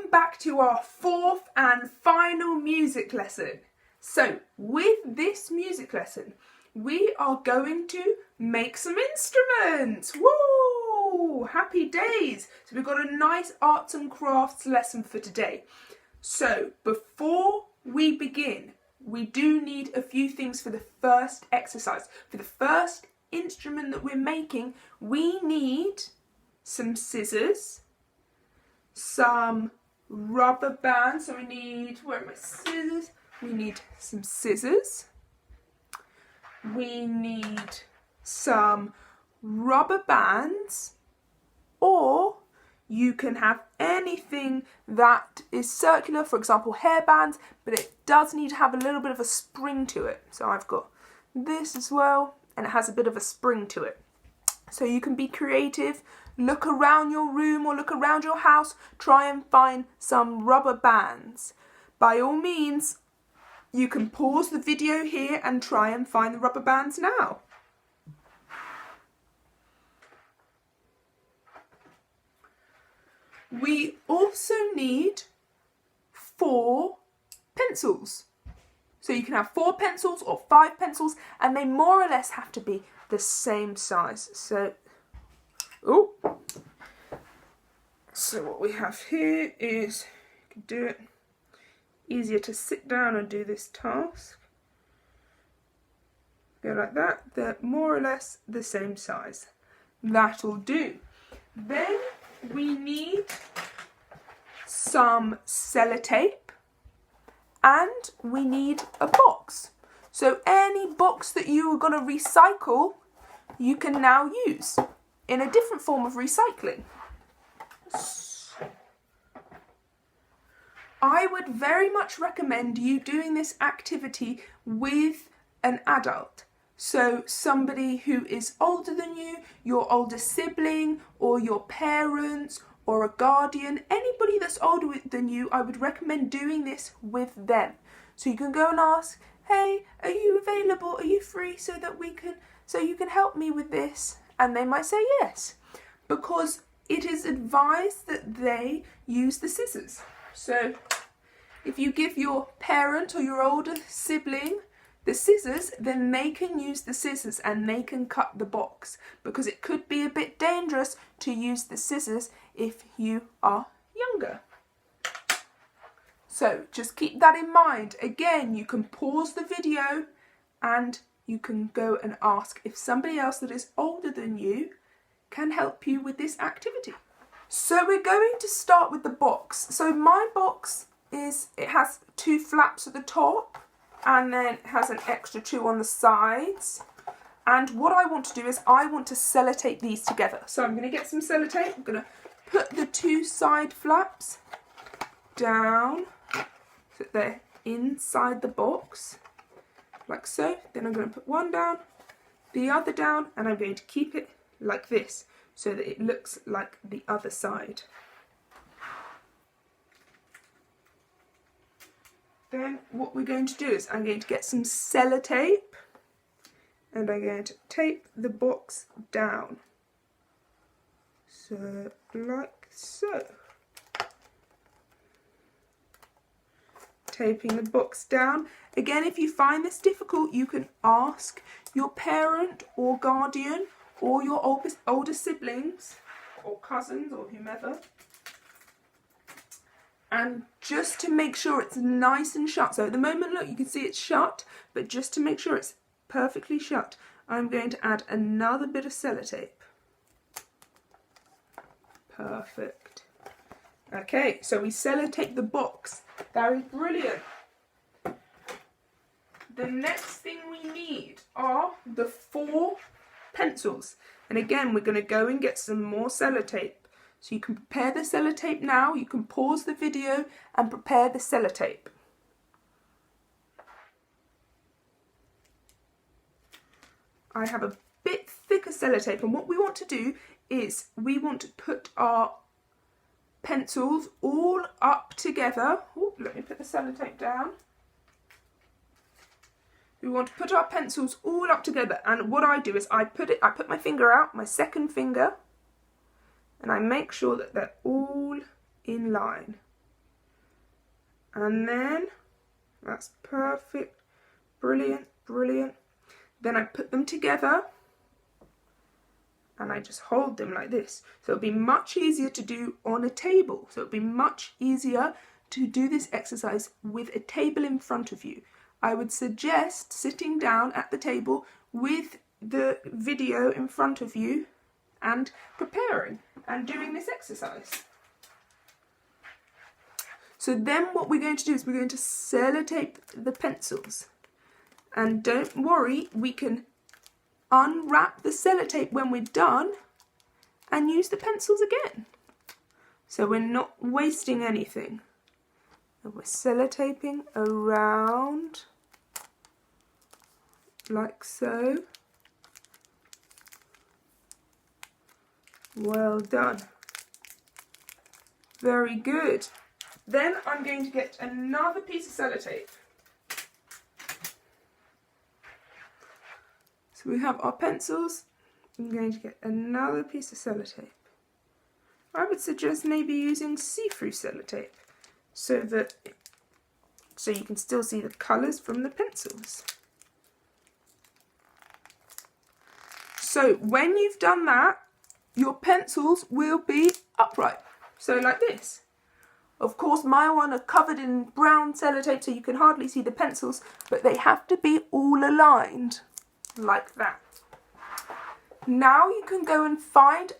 Welcome back to our fourth and final music lesson. So with this music lesson, we are going to make some instruments. Woo! Happy days! So we've got a nice arts and crafts lesson for today. So before we begin, we do need a few things for the first exercise. For the first instrument that we're making, we need some scissors, some rubber bands. So we need, where are my scissors? We need some scissors. We need some rubber bands, or you can have anything that is circular, for example hair bands, but it does need to have a little bit of a spring to it. So I've got this as well, and it has a bit of a spring to it. So you can be creative, look around your room or look around your house, try and find some rubber bands. By all means, you can pause the video here and try and find the rubber bands now. We also need 4 pencils. So you can have 4 pencils or 5 pencils, and they more or less have to be the same size. So what we have here is, you can do it easier to sit down and do this task. Go like that. They're more or less the same size. That'll do. Then we need some sellotape, and we need a box. So any box that you are going to recycle, you can now use in a different form of recycling. I would very much recommend you doing this activity with an adult. So somebody who is older than you, your older sibling, or your parents, or a guardian, anybody that's older than you, I would recommend doing this with them. So you can go and ask, hey, are you available? Are you free so you can help me with this? And they might say yes, because it is advised that they use the scissors. So if you give your parent or your older sibling the scissors, then they can use the scissors and they can cut the box, because it could be a bit dangerous to use the scissors if you are younger. So just keep that in mind. Again, you can pause the video and you can go and ask if somebody else that is older than you can help you with this activity. So we're going to start with the box. So my box it has 2 flaps at the top, and then it has an extra 2 on the sides. And what I want to do is I want to sellotape these together. So I'm going to get some sellotape. I'm going to put the 2 side flaps down so that they're inside the box, like so. Then I'm going to put one down, the other down, and I'm going to keep it like this so that it looks like the other side. Then what we're going to do is I'm going to get some sellotape, and I'm going to tape the box down. So, like so. Taping the box down. Again, if you find this difficult, you can ask your parent or guardian or your older siblings or cousins or whomever. And just to make sure it's nice and shut. So at the moment, look, you can see it's shut, but just to make sure it's perfectly shut, I'm going to add another bit of sellotape. Perfect. Okay, so we sellotape the box. That is brilliant. The next thing we need are the 4 pencils. And again, we're going to go and get some more sellotape. So you can prepare the sellotape now. You can pause the video and prepare the sellotape. I have a bit thicker sellotape, and what we want to do is we want to put our pencils all up together. Ooh, let me put the sellotape down. We want to put our pencils all up together, and what I do is I put my finger out, my second finger, and I make sure that they're all in line. And then, that's perfect, brilliant, brilliant. Then I put them together and I just hold them like this. So it'll be much easier to do on a table. So it'll be much easier to do this exercise with a table in front of you. I would suggest sitting down at the table with the video in front of you and preparing and doing this exercise. So then what we're going to do is we're going to sellotape the pencils. And don't worry, we can unwrap the sellotape when we're done and use the pencils again. So we're not wasting anything. And we're sellotaping around like so. Well done. Very good. Then I'm going to get another piece of sellotape. So we have our pencils. I'm going to get another piece of sellotape. I would suggest maybe using see-through sellotape so you can still see the colours from the pencils. So when you've done that, your pencils will be upright. So like this. Of course, my one are covered in brown sellotape so you can hardly see the pencils, but they have to be all aligned like that. Now you can go and find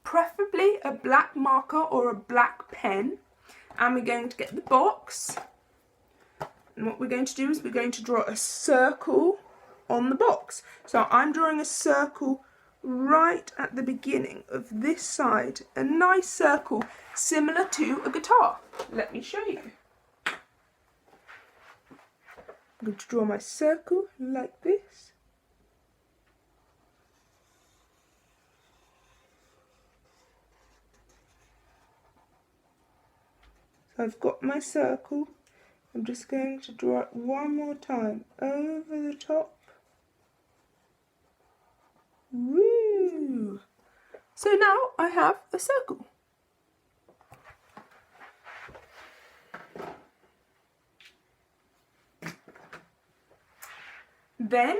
preferably a black marker or a black pen, and we're going to get the box. And what we're going to do is we're going to draw a circle on the box. So I'm drawing a circle right at the beginning of this side, a nice circle similar to a guitar. Let me show you. I'm going to draw my circle like this. So I've got my circle. I'm just going to draw it one more time over the top. Woo! So now I have a circle. Then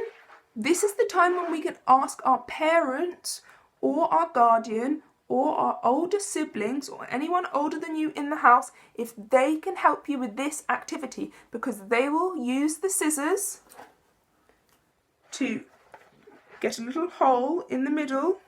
this is the time when we can ask our parents or our guardian or our older siblings or anyone older than you in the house if they can help you with this activity, because they will use the scissors to get a little hole in the middle.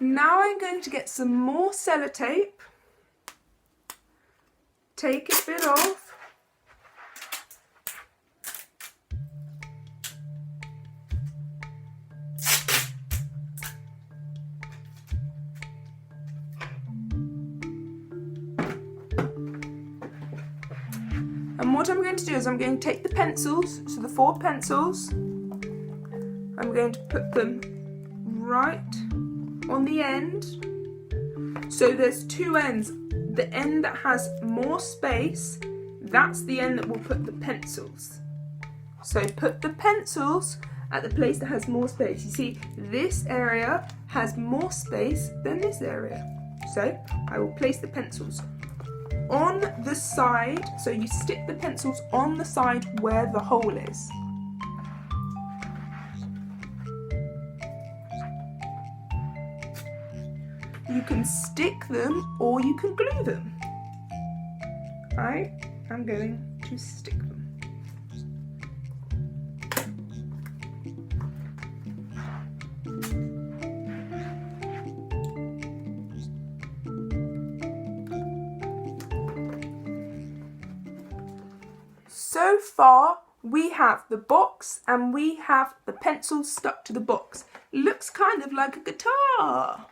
Now I'm going to get some more sellotape, take a bit off, and what I'm going to do is I'm going to take the pencils, so the 4 pencils, I'm going to put them right on the end. So there's 2 ends. The end that has more space, that's the end that will put the pencils. So put the pencils at the place that has more space. You see, this area has more space than this area. So I will place the pencils on the side. So you stick the pencils on the side where the hole is. You can stick them or you can glue them. I am going to stick them. So far we have the box and we have the pencils stuck to the box. Looks kind of like a guitar.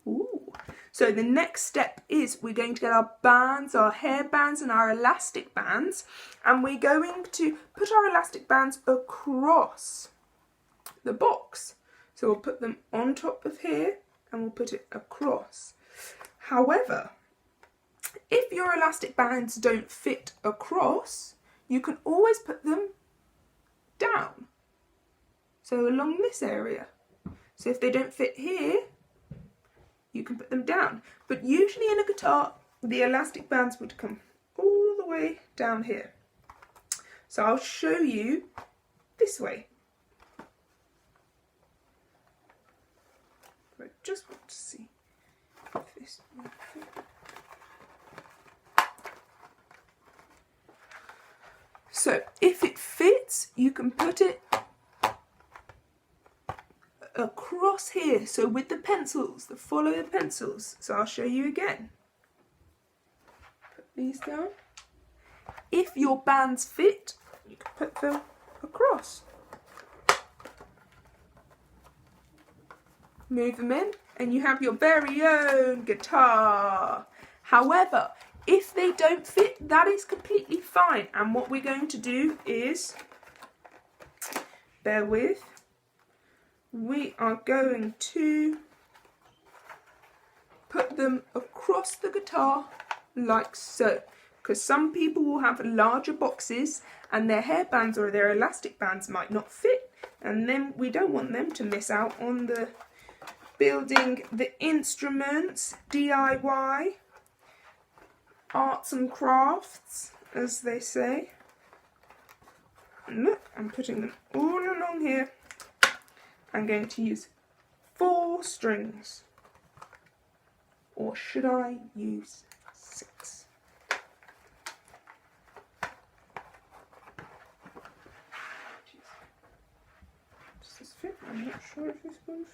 Ooh. So the next step is we're going to get our bands, our hair bands and our elastic bands, and we're going to put our elastic bands across the box. So we'll put them on top of here and we'll put it across. However, if your elastic bands don't fit across, you can always put them down. So along this area. So if they don't fit here, you can put them down. But usually in a guitar, the elastic bands would come all the way down here. So I'll show you this way. I just want to see if this will fit. So if it fits, you can put it across here. So with the pencils, follow the pencils. So I'll show you again. Put these down. If your bands fit, you can put them across. Move them in and you have your very own guitar. However, if they don't fit, that is completely fine. And what we're going to do is, bear with, we are going to put them across the guitar like so. Because some people will have larger boxes and their hairbands or their elastic bands might not fit. And then we don't want them to miss out on the building the instruments, DIY. Arts and crafts, as they say. And look, I'm putting them all along here. I'm going to use 4 strings. Or should I use 6? Does this fit? I'm not sure if this will fit.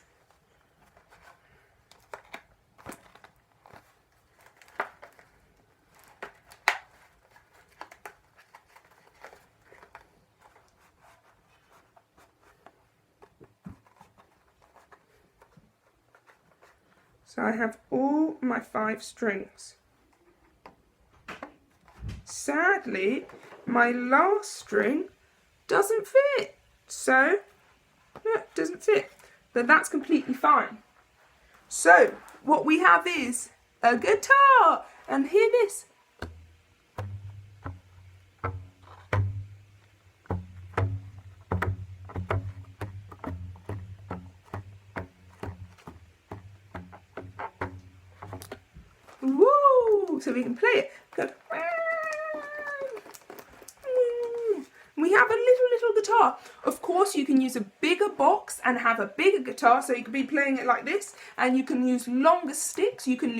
So I have all my 5 strings. Sadly, my last string doesn't fit. So, no, it doesn't fit. But that's completely fine. So, what we have is a guitar. And hear this. Woo! So we can play it. Go. We have a little guitar. Of course, you can use a bigger box and have a bigger guitar, so you could be playing it like this. And you can use longer sticks. You can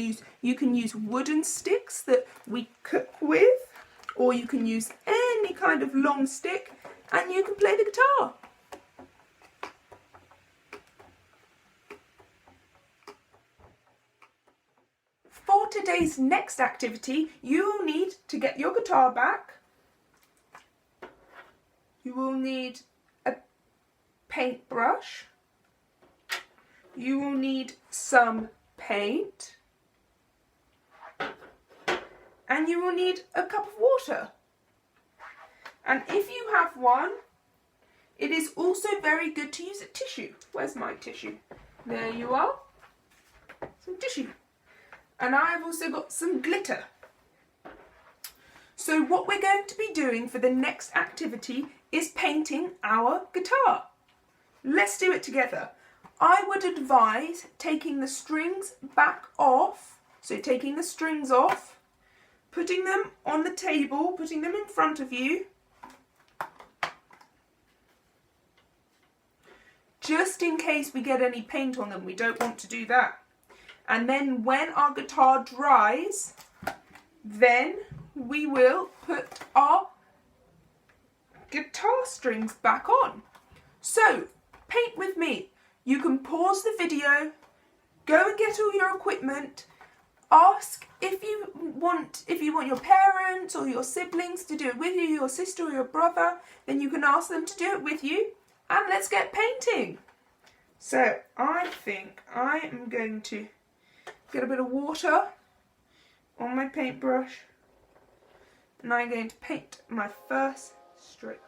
use wooden sticks that we cook with, or you can use any kind of long stick, and you can play the guitar. For today's next activity, you will need to get your guitar back. You will need a paintbrush. You will need some paint. And you will need a cup of water. And if you have one, it is also very good to use a tissue. Where's my tissue? There you are. Some tissue. And I've also got some glitter. So what we're going to be doing for the next activity is painting our guitar. Let's do it together. I would advise taking the strings back off. So taking the strings off, putting them on the table, putting them in front of you. Just in case we get any paint on them, we don't want to do that. And then when our guitar dries, then we will put our guitar strings back on. So, paint with me. You can pause the video, go and get all your equipment, ask if you want your parents or your siblings to do it with you, your sister or your brother, then you can ask them to do it with you, and let's get painting. So I think I am going to get a bit of water on my paintbrush, and I'm going to paint my first stroke.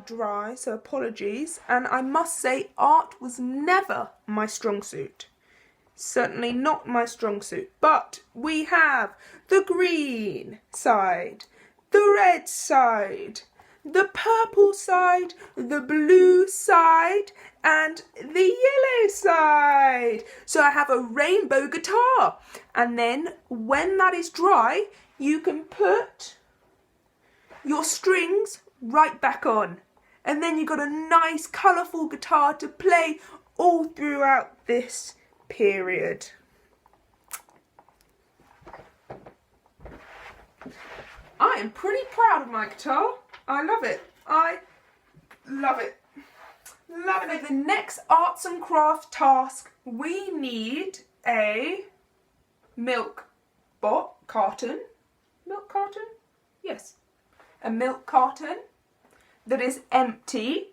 Dry, so apologies, and I must say art was never my strong suit. Certainly not my strong suit, but we have the green side, the red side, the purple side, the blue side, and the yellow side. So I have a rainbow guitar, and then when that is dry, you can put your strings right back on. And then you've got a nice colourful guitar to play all throughout this period. I am pretty proud of my guitar. I love it. I love it. Love it. For the next arts and crafts task, we need a milk carton. Milk carton? Yes. A milk carton that is empty,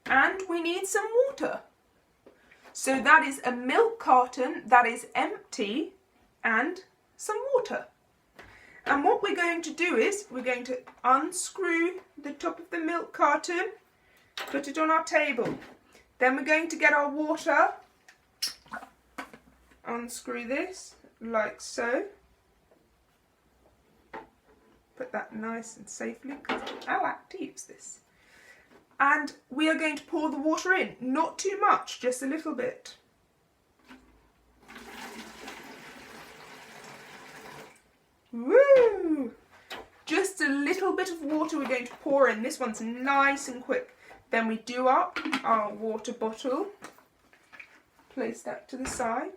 and we need some water. So that is a milk carton that is empty and some water. And what we're going to do is we're going to unscrew the top of the milk carton, put it on our table. Then we're going to get our water, unscrew this like so. Put that nice and safely, because I like to use this. And we are going to pour the water in. Not too much, just a little bit. Woo! Just a little bit of water we're going to pour in. This one's nice and quick. Then we do up our water bottle. Place that to the side.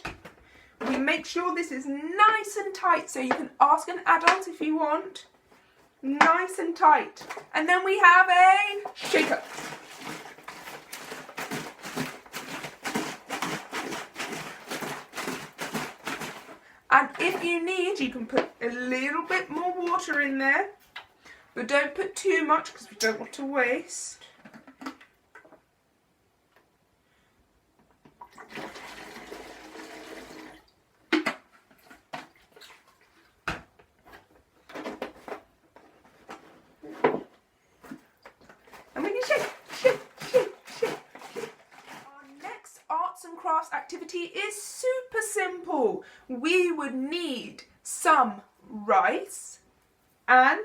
We make sure this is nice and tight, so you can ask an adult if you want. Nice and tight. And then we have a shaker. And if you need, you can put a little bit more water in there, but don't put too much because we don't want to waste. And we can shake. Our next arts and crafts activity is super simple. We would need some rice and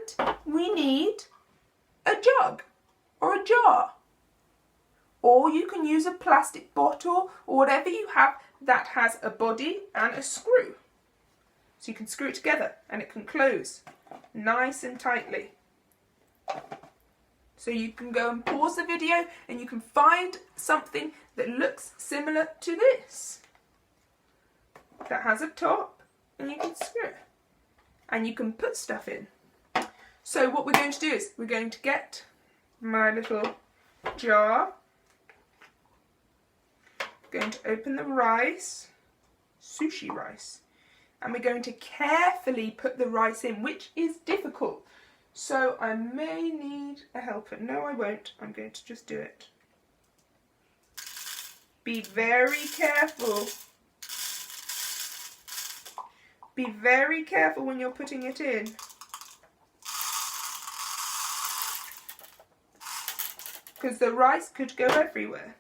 we need a jug or a jar. Or you can use a plastic bottle or whatever you have that has a body and a screw. So you can screw it together and it can close nice and tightly. So you can go and pause the video and you can find something that looks similar to this. That has a top and you can screw it. And you can put stuff in. So what we're going to do is we're going to get my little jar. We're going to open the rice, sushi rice. And we're going to carefully put the rice in, which is difficult. So I may need a helper. No, I won't. I'm going to just do it. Be very careful. Be very careful when you're putting it in. Because the rice could go everywhere.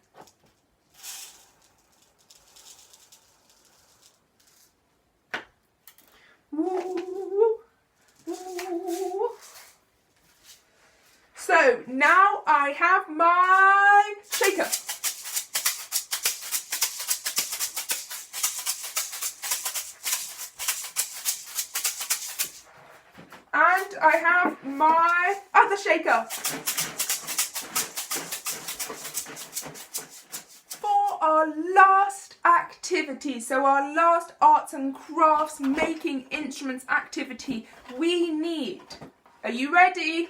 So now I have my shaker. And I have my other shaker. For our last activity, so our last arts and crafts making instruments activity, we need, are you ready?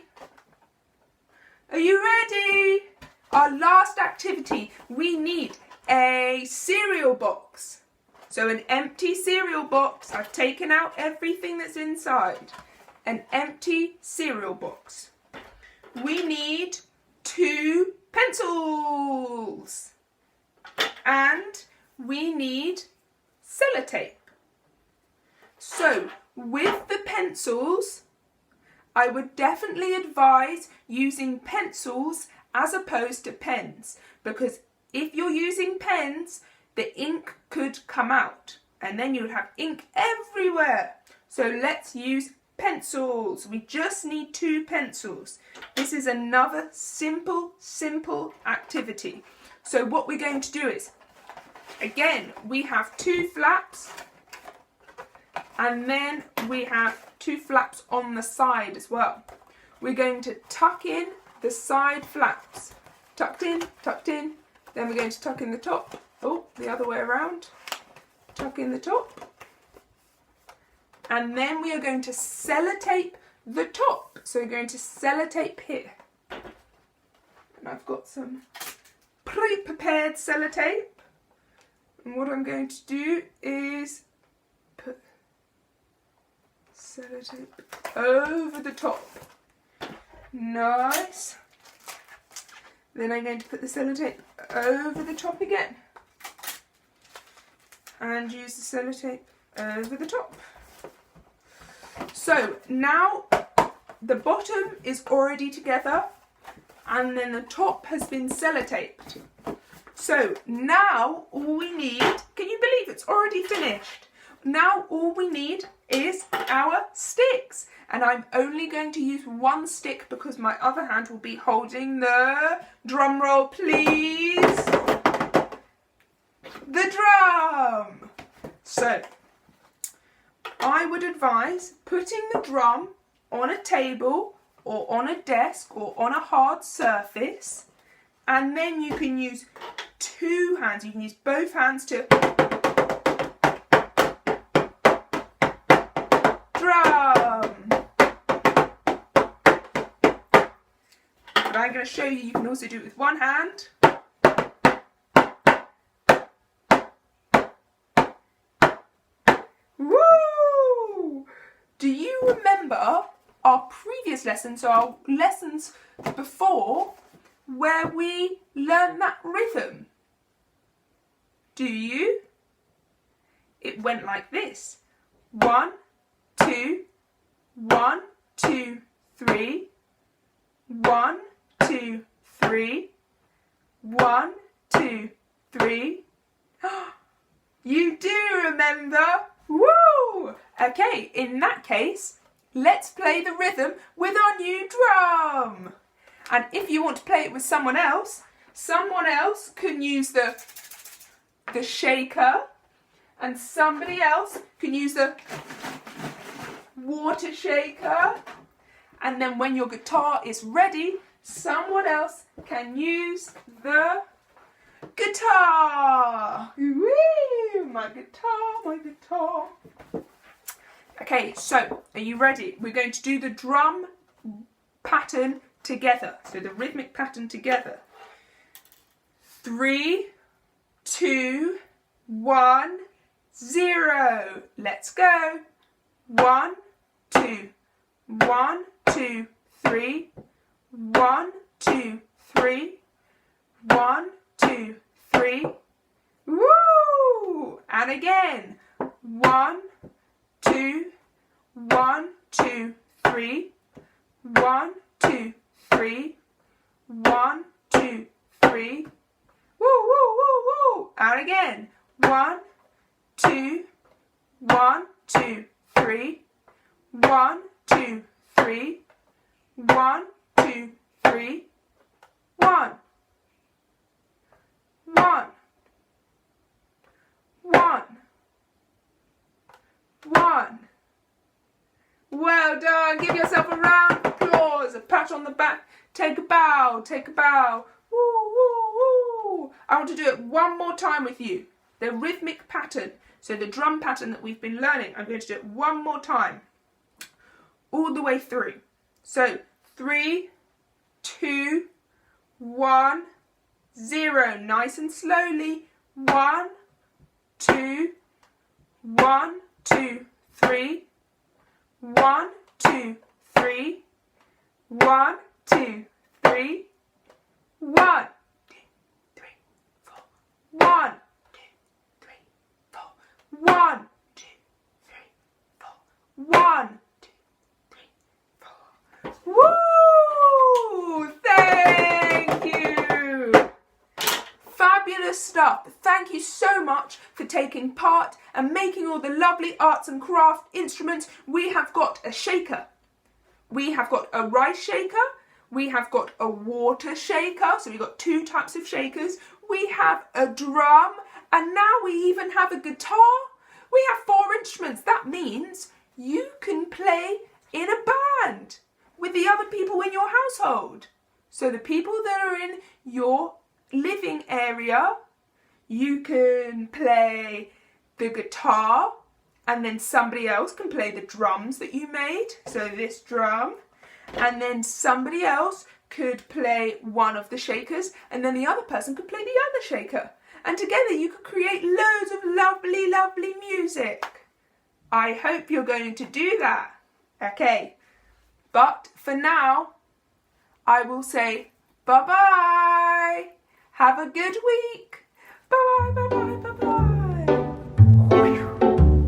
Are you ready? Our last activity, we need a cereal box. So an empty cereal box. I've taken out everything that's inside. An empty cereal box. We need 2 pencils. And we need sellotape. So with the pencils, I would definitely advise using pencils as opposed to pens, because if you're using pens, the ink could come out and then you'd have ink everywhere. So let's use pencils. We just need 2 pencils. This is another simple activity. So what we're going to do is, again, we have 2 flaps and then we have 2 flaps on the side as well. We're going to tuck in the side flaps. Tucked in, then we're going to tuck in the top. Oh, the other way around. Tuck in the top. And then we are going to sellotape the top. So we're going to sellotape here. And I've got some pre-prepared sellotape. And what I'm going to do is put sellotape over the top. Nice. Then I'm going to put the sellotape over the top again. And use the sellotape over the top. So now the bottom is already together and then the top has been sellotaped. So now all we need, can you believe it's already finished? Now all we need is our sticks. And I'm only going to use one stick because my other hand will be holding the, drum roll please, the drum. So, I would advise putting the drum on a table or on a desk or on a hard surface, and then you can use two hands. You can use both hands to drum. But I'm going to show you can also do it with one hand. Woo! Do you remember our previous lessons, so our lessons before, where we learned that rhythm? Do you? It went like this. 1, 2, 1, 2, 3. 1, 2, 3. 1, 2, 3. You do remember? Woo! Okay, in that case, let's play the rhythm with our new drum. And if you want to play it with someone else can use the shaker, and somebody else can use the water shaker. And then when your guitar is ready, someone else can use the guitar. Woo! My guitar, my guitar. Okay, so are you ready? We're going to do the drum pattern together. So the rhythmic pattern together. 3, 2, 1, 0. Let's go. 1, 2, 1, 2, 3. 1, 2, 3. 1, 2, 3. Woo! And again. 1, 2, 1, 2, 3. 1, 2, 3. 1, 2, 3. Woo, woo, woo, woo. And again. 1, 2, 1, 2, 3. 1, 2, 3. 1, 2, 3. 1. 1. 1. 1. Well done. Give yourself a round of applause. A pat on the back. Take a bow. Take a bow. Woo, woo, woo. I want to do it one more time with you. The rhythmic pattern. So the drum pattern that we've been learning. I'm going to do it one more time. All the way through. So 3, 2, 1, 0. Nice and slowly. 1, 2, 1, 2, 3. 1, 2, 3. 1, 2, 3. 1, 2, 3, 4. 1, 2, 3, 4. 1, 2, 3, 4. 1, 2, 3, 4. Woo! Thank you! Fabulous stuff. Thank you so much for taking part and making all the lovely arts and craft instruments. We have got a shaker. We have got a rice shaker. We have got a water shaker. So we've got 2 types of shakers. We have a drum. And now we even have a guitar. We have 4 instruments. That means you can play in a band with the other people in your household. So the people that are in your living area, you can play the guitar, and then somebody else can play the drums that you made. So this drum, and then somebody else could play one of the shakers, and then the other person could play the other shaker. And together you could create loads of lovely, lovely music. I hope you're going to do that. Okay, but for now, I will say bye-bye. Have a good week. Bye-bye, bye-bye.